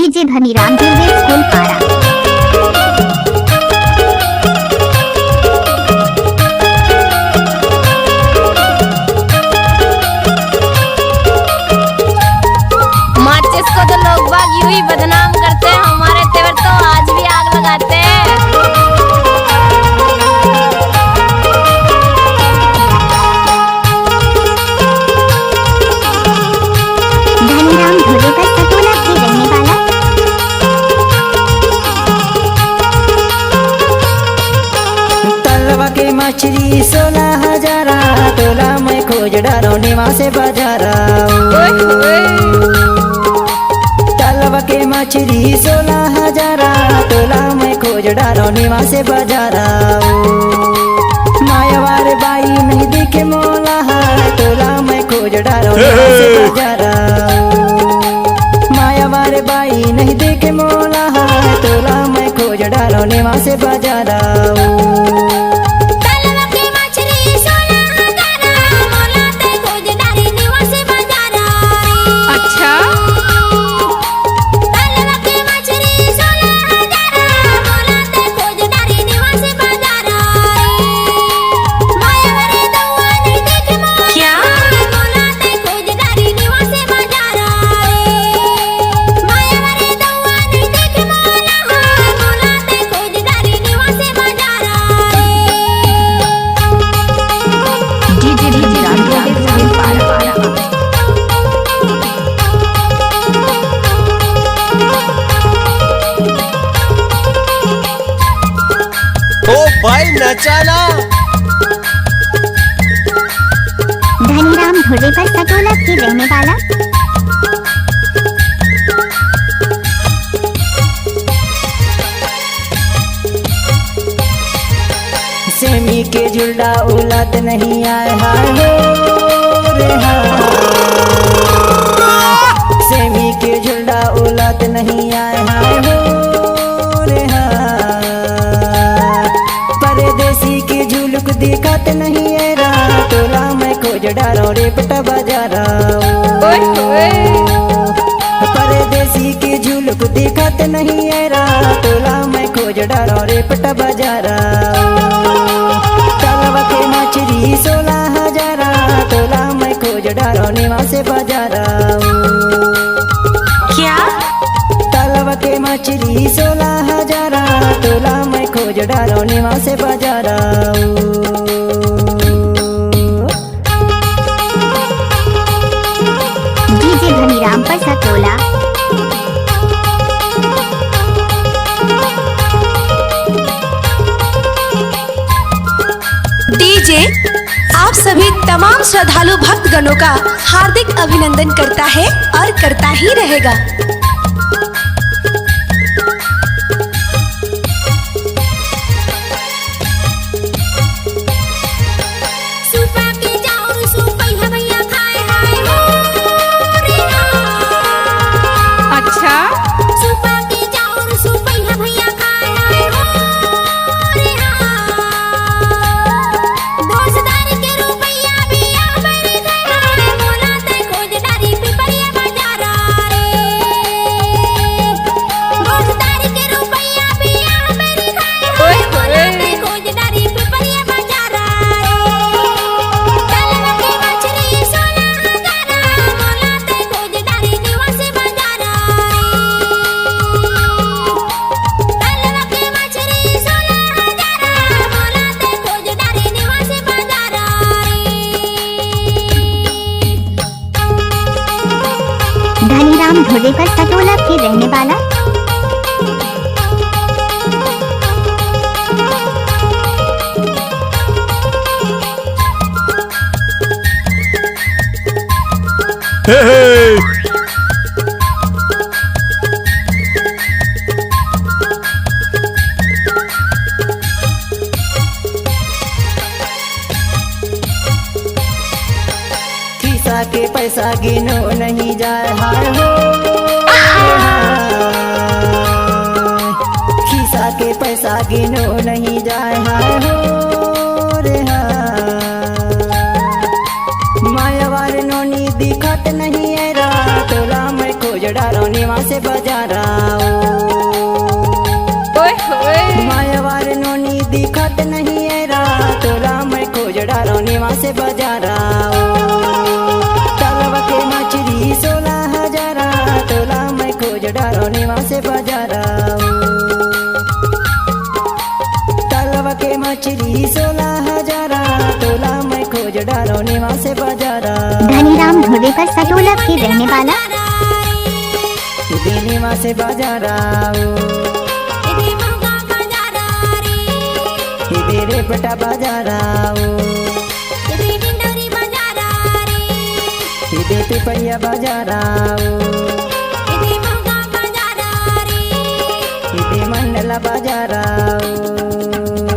DJ Dhaniram गिरवे school पारा। माचिस को तो लोग बाग यूं ही बदनाम करते हैं, हमारे तेवर तो आज भी आग लगाते हैं। धनीराम ढोले पर सतोला के रहने वाला। तलवा के मछली 16,000 तोला मैं खोज डालो निवा से बाजारा। तलवा के मछली 16,000 तोला मैं खोज डालो निवा से बाजारा। मायावार बाई नहीं दिखे मोला तोला मैं खोज डालो निवा से बाजारा। मायावार बाई नहीं दिखे मोला तोला मैं खोज डालो निवा से बाजारा। भाई नचाना। धनीराम ढोले पर सतोला के रहने वाला। सेमी के झुलडा उलत नहीं आए हाय हो रे हाय। सेमी के झुलडा उलत नहीं आए हाय हो रे हाय। परदेसी के झुलक दिखत नहीं है रा तोला मैं खोज डालो रे पटा बाजारा। परदेसी के झुलक दिखत नहीं है रा तोला मैं खोज डालो रे पटा बाजारा। तलवा के मछली 16,000 तोला मैं खोज डालो निवा से बाजारा। क्या? तलवा के मछली 16,000 तोला मैं खोज डालो निवा से बाजारा। डीजे धनीराम पर सतोला। डीजे आप सभी तमाम श्रद्धालु भक्तगणों का हार्दिक अभिनंदन करता है और करता ही रहेगा। धनीराम ढोले पर सतोला के रहने वाला। खिसा के पैसा गिनो नहीं जाए हाय हो। खिसा के पैसा गिनो नहीं जाए हाय हो रे हाय। मायावार नोनी दिखत नहीं है रा तोला मैं खोज डालो निवा से बाजारा। बाजाराओ ओए होए मायावार नोनी दिखत नहीं है तोला मैं खोज डारो निवा से बाजाराओ तलवा के मछली 16,000 तोला मैं खोज डारो निवा से बाजाराओ तलवा के मछली 16,000 तोला मैं खोज डारो निवा से बाजाराओ धनीराम ढोलेकर सटोला के रहने वाला निवा से बाजाराओ रे बेटा बाजाराओ दे पिपरिया बाजाराओ दे मंडला बाजाराओ